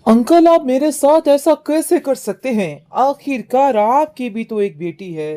Uncle, आप मेरे साथ ऐसा कैसे कर सकते हैं? आखिरकार आपकी भी तो एक बेटी है।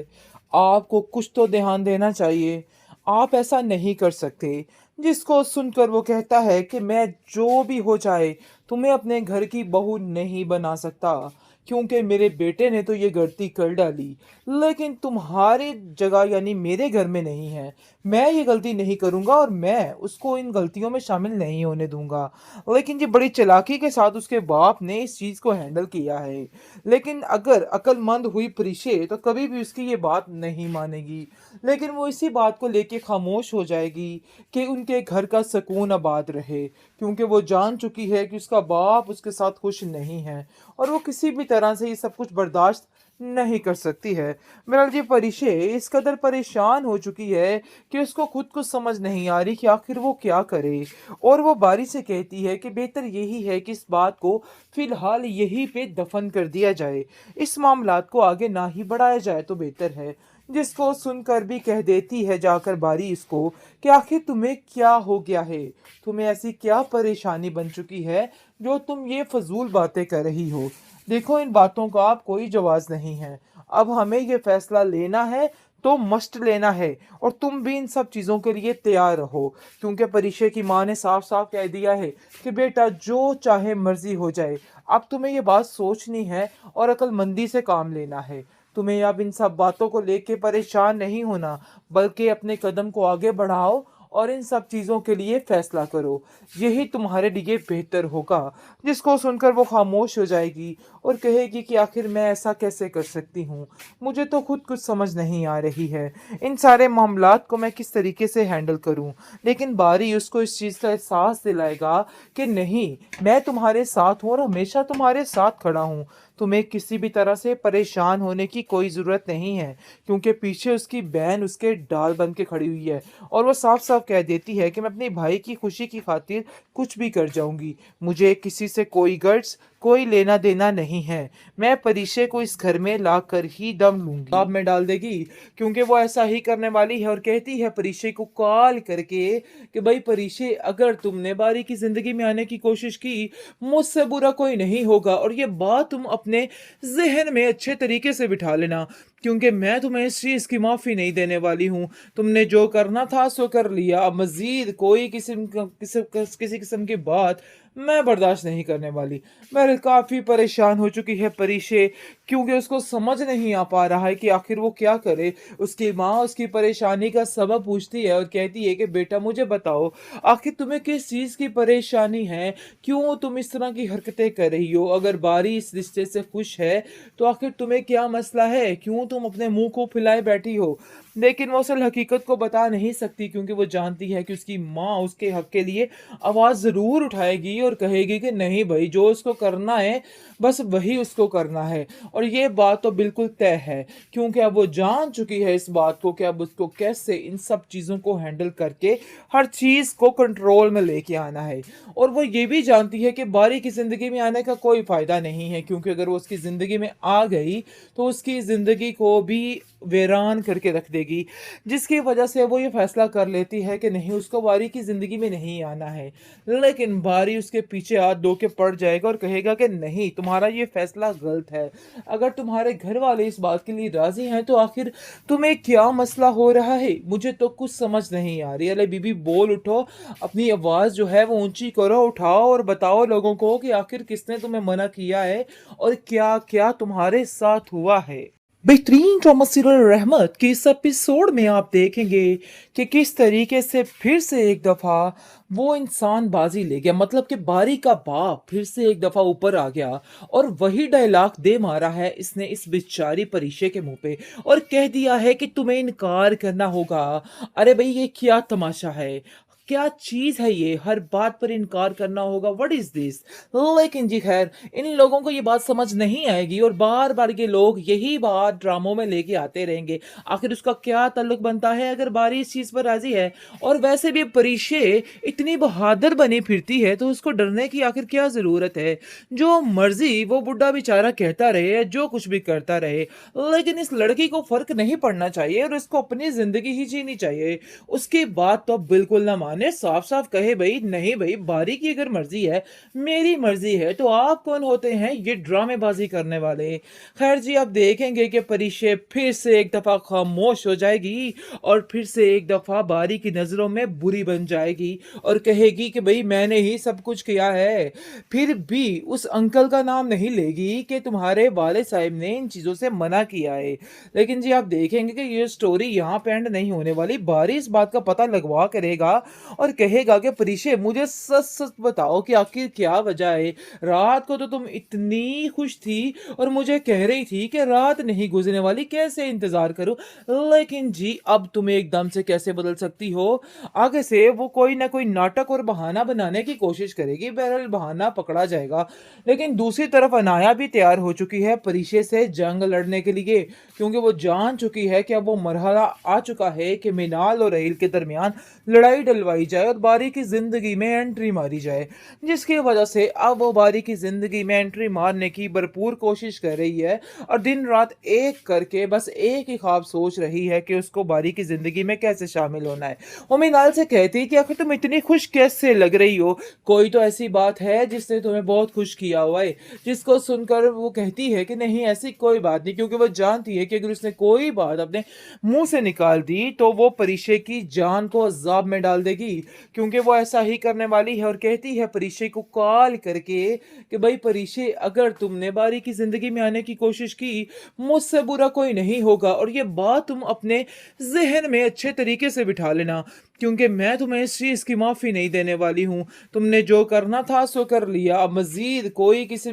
आपको कुछ तो ध्यान देना चाहिए। आप ऐसा नहीं कर सकते। जिसको सुनकर वो कहता है कि मैं जो भी हो जाए तुम्हें अपने घर की बहू नहीं बना सकता, क्योंकि मेरे बेटे ने तो ये गलती कर डाली। लेकिन तुम्हारी जगह यानी मेरे घर में नहीं है। मैं ये गलती नहीं करूँगा और मैं उसको इन गलतियों में शामिल नहीं होने दूँगा। लेकिन जी बड़ी चालाकी के साथ उसके बाप ने इस चीज़ को हैंडल किया है। लेकिन अगर अक्लमंद हुई परिशे तो कभी भी उसकी ये बात नहीं मानेगी। लेकिन वो इसी बात को लेके खामोश हो जाएगी कि उनके घर का सुकून आबाद रहे, क्योंकि वो जान चुकी है कि उसका बाप उसके साथ खुश नहीं है और वो किसी भी तरह से ये सब कुछ बर्दाश्त नहीं कर सकती है। बहरहाल जी परिशे इस कदर परेशान हो चुकी है कि उसको खुद को समझ नहीं आ रही कि आखिर वो क्या करे। और वो बारी से कहती है कि बेहतर यही है कि इस बात को फिलहाल यहीं पे दफन कर दिया जाए। इस मामलात को आगे ना ही बढ़ाया जाए तो बेहतर है। जिसको सुनकर भी कह देती है जाकर बारी इसको कि आखिर तुम्हें क्या हो गया है? तुम्हें ऐसी क्या परेशानी बन चुकी है जो तुम ये फजूल बातें कर रही हो? देखो, इन बातों का अब कोई जवाब नहीं है। अब हमें ये फैसला लेना है तो मस्ट लेना है, और तुम भी इन सब चीज़ों के लिए तैयार रहो, क्योंकि परीक्षा की माँ ने साफ साफ कह दिया है कि बेटा जो चाहे मर्जी हो जाए, अब तुम्हें ये बात सोचनी है और अक्लमंदी से काम लेना है। तुम्हें अब इन सब बातों को लेके परेशान नहीं होना, बल्कि अपने कदम को आगे बढ़ाओ और इन सब चीज़ों के लिए फैसला करो। यही तुम्हारे लिए बेहतर होगा। जिसको सुनकर वो खामोश हो जाएगी और कहेगी कि आखिर मैं ऐसा कैसे कर सकती हूँ? मुझे तो खुद कुछ समझ नहीं आ रही है। इन सारे मामलात को मैं किस तरीके से हैंडल करूँ? लेकिन बारी उसको इस चीज़ का एहसास दिलाएगा कि नहीं, मैं तुम्हारे साथ हूँ और हमेशा तुम्हारे साथ खड़ा हूँ। तुम्हें किसी भी तरह से परेशान होने की कोई ज़रूरत नहीं है, क्योंकि पीछे उसकी बहन उसके डाल बन के खड़ी हुई है और वो साफ-साफ कह देती है कि मैं अपने भाई की खुशी की खातिर कुछ भी कर जाऊँगी। मुझे किसी से कोई गर्ज़, कोई लेना-देना नहीं है। मैं परिशे को इस घर में लाकर ही दम लूँगी। अब में डाल देगी, क्योंकि वो ऐसा ही करने वाली है और कहती है परिशे को कॉल करके कि भाई परिशे, अगर तुमने बारी की ज़िंदगी में आने की कोशिश की, मुझसे बुरा कोई नहीं होगा, और ये बात तुम अपने ज़हन में अच्छे तरीके से बिठा लेना, क्योंकि मैं तुम्हें इस चीज़ की माफ़ी नहीं देने वाली हूँ। तुमने जो करना था सो कर लिया। अब मज़ीद कोई किसी किस्म की बात मैं बर्दाश्त नहीं करने वाली। मैं काफ़ी परेशान हो चुकी है परिशे, क्योंकि उसको समझ नहीं आ पा रहा है कि आखिर वो क्या करे। उसकी माँ उसकी परेशानी का सबब पूछती है और कहती है कि बेटा मुझे बताओ, आखिर तुम्हें किस चीज़ की परेशानी है? क्यों तुम इस तरह की हरकतें कर रही हो? अगर बारी इस रिश्ते से खुश है, तो आखिर तुम्हें क्या मसला है? क्यों तुम अपने मुँह को फुलाए बैठी हो? लेकिन वो असल हकीकत को बता नहीं सकती, क्योंकि वो जानती है कि उसकी माँ उसके हक के लिए आवाज़ ज़रूर उठाएगी और कहेगी कि नहीं भई, जो उसको करना है बस वही उसको करना है। और ये बात तो बिल्कुल तय है, क्योंकि अब वो जान चुकी है इस बात को कि अब उसको कैसे इन सब चीज़ों को हैंडल करके हर चीज़ को कंट्रोल में लेके आना है। और वो ये भी जानती है कि बारी की ज़िंदगी में आने का कोई फ़ायदा नहीं है, क्योंकि अगर वो उसकी ज़िंदगी में आ गई तो उसकी ज़िंदगी को भी वीरान करके रख देगी। जिसकी वजह से वो ये फ़ैसला कर लेती है कि नहीं, उसको बारी की ज़िंदगी में नहीं आना है। लेकिन बारी उसके पीछे हाथ धो के पड़ जाएगा और कहेगा कि नहीं, तुम्हारा ये फ़ैसला गलत है। अगर तुम्हारे घर वाले इस बात के लिए राज़ी हैं तो आखिर तुम्हें क्या मसला हो रहा है? मुझे तो कुछ समझ नहीं आ रही। अरे बीबी, बोल उठो, अपनी आवाज़ जो है वो ऊँची करो, उठाओ और बताओ लोगों को कि आखिर किसने तुम्हें मना किया है और क्या-क्या तुम्हारे साथ हुआ है। बेहतरीन ड्रामा सीरियल रहमत के इस एपिसोड में आप देखेंगे कि किस तरीके से फिर से एक दफ़ा वो इंसान बाजी ले गया, मतलब कि बारी का बाप फिर से एक दफ़ा ऊपर आ गया और वही डायलॉग दे मारा है इसने इस बेचारी परिशे के मुंह पे और कह दिया है कि तुम्हें इनकार करना होगा। अरे भाई, ये क्या तमाशा है? क्या चीज़ है ये? हर बात पर इनकार करना होगा, व्हाट इज़ दिस? लेकिन जी खैर, इन लोगों को ये बात समझ नहीं आएगी और बार-बार ये लोग यही बात ड्रामों में लेके आते रहेंगे। आखिर उसका क्या ताल्लुक बनता है अगर बारी इस चीज़ पर राज़ी है? और वैसे भी परिशे इतनी बहादुर बनी फिरती है तो उसको डरने की आखिर क्या ज़रूरत है? जो मर्ज़ी वो बुड्ढा बेचारा कहता रहे, जो कुछ भी करता रहे, लेकिन इस लड़की को फ़र्क नहीं पड़ना चाहिए और उसको अपनी ज़िंदगी ही जीनी चाहिए। उसकी बात तो बिल्कुल ना ने साफ-साफ कहे भई, नहीं भई, बारी की अगर मर्ज़ी है, मेरी मर्ज़ी है, तो आप कौन होते हैं ये ड्रामेबाज़ी करने वाले? ख़ैर जी, आप देखेंगे कि परिशे फिर से एक दफ़ा ख़ामोश हो जाएगी और फिर से एक दफ़ा बारी की नज़रों में बुरी बन जाएगी और कहेगी कि भई मैंने ही सब कुछ किया है। फिर भी उस अंकल का नाम नहीं लेगी कि तुम्हारे वालिद साहब ने इन चीज़ों से मना किया है। लेकिन जी, आप देखेंगे कि ये स्टोरी यहाँ पे एंड नहीं होने वाली। बारी इस बात का पता लगवा कर रहेगा और कहेगा कि परिशे, मुझे सच-सच बताओ कि आखिर क्या वजह है? रात को तो तुम इतनी खुश थी और मुझे कह रही थी कि रात नहीं गुज़रने वाली, कैसे इंतज़ार करूँ? लेकिन जी, अब तुम एकदम से कैसे बदल सकती हो? आगे से वो कोई न कोई नाटक और बहाना बनाने की कोशिश करेगी। बहरहाल बहाना पकड़ा जाएगा। लेकिन दूसरी तरफ अनाया भी तैयार हो चुकी है परिशे से जंग लड़ने के लिए, क्योंकि वो जान चुकी है कि अब वो मरहला आ चुका है कि मिनाल और रहील के दरमियान लड़ाई डलवाई जाए और बारी की ज़िंदगी में एंट्री मारी जाए। जिसकी वजह से अब वो बारी की ज़िंदगी में एंट्री मारने की भरपूर कोशिश कर रही है और दिन-रात एक करके बस एक ही ख्वाब सोच रही है कि उसको बारी की ज़िंदगी में कैसे शामिल होना है। वो मिनाल से कहती है कि आखिर तुम इतनी खुश कैसे लग रही हो? कोई तो ऐसी बात है जिसने तुम्हें बहुत खुश किया हुआ है। जिसको सुनकर वो कहती है कि नहीं, ऐसी कोई बात नहीं, क्योंकि वो जानती है कि अगर उसने कोई बात अपने मुँह से निकाल दी तो वो परिशे की जान को अज़ाब में डाल देगी, क्योंकि वो ऐसा ही करने वाली है और कहती है परिशे को कॉल करके कि भई परिशे, अगर तुमने बारी की ज़िंदगी में आने की कोशिश की, मुझसे बुरा कोई नहीं होगा और ये बात तुम अपने ज़हन में अच्छे तरीके से बिठा लेना, क्योंकि मैं तुम्हें इस चीज़ की माफ़ी नहीं देने वाली हूँ। तुमने जो करना था सो कर लिया। अब मज़ीद कोई किसी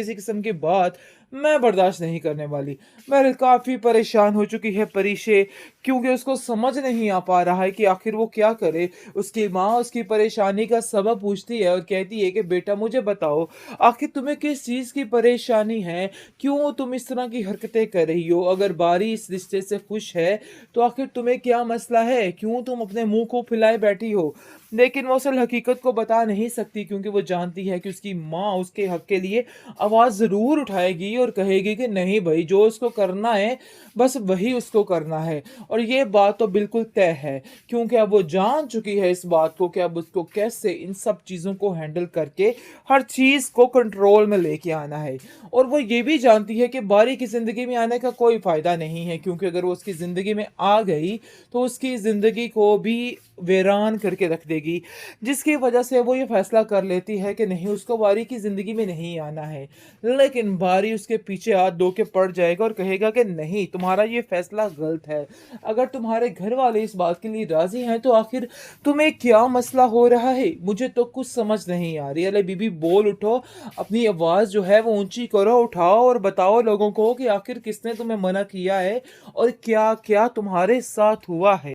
किस्म की बात मैं बर्दाश्त नहीं करने वाली। मैं काफ़ी परेशान हो चुकी है परिशे, क्योंकि उसको समझ नहीं आ पा रहा है कि आखिर वो क्या करे। उसकी माँ उसकी परेशानी का सबब पूछती है और कहती है कि बेटा, मुझे बताओ, आखिर तुम्हें किस चीज़ की परेशानी है? क्यों तुम इस तरह की हरकतें कर रही हो? अगर बारी इस रिश्ते से खुश है, तो आखिर तुम्हें क्या मसला है? क्यों तुम अपने मुँह को फुलाए बैठी हो? लेकिन वो असल हकीकत को बता नहीं सकती, क्योंकि वो जानती है कि उसकी माँ उसके हक के लिए आवाज़ ज़रूर उठाएगी और कहेगी कि नहीं भई, जो उसको करना है, बस वही उसको करना है। और ये बात तो बिल्कुल तय है, क्योंकि अब वो जान चुकी है इस बात को कि अब उसको कैसे इन सब चीज़ों को हैंडल करके हर चीज़ को कंट्रोल में लेके आना है। और वो ये भी जानती है कि बारी की ज़िंदगी में आने का कोई फ़ायदा नहीं है, क्योंकि अगर वो उसकी ज़िंदगी में आ गई, तो उसकी ज़िंदगी को भी वीरान करके रख देगी। जिसकी वजह से वो ये फ़ैसला कर लेती है कि नहीं, उसको बारी की ज़िंदगी में नहीं आना है। लेकिन बारी उसके पीछे हाथ धो के पड़ जाएगा और कहेगा कि नहीं, तुम्हारा ये फ़ैसला गलत है। अगर तुम्हारे घर वाले इस बात के लिए राज़ी हैं, तो आखिर तुम्हें क्या मसला हो रहा है? मुझे तो कुछ समझ नहीं आ रही। अले बीबी, बोल उठो, अपनी आवाज़ जो है वो ऊँची करो, उठाओ और बताओ लोगों को कि आखिर किसने तुम्हें मना किया है और क्या-क्या तुम्हारे साथ हुआ है?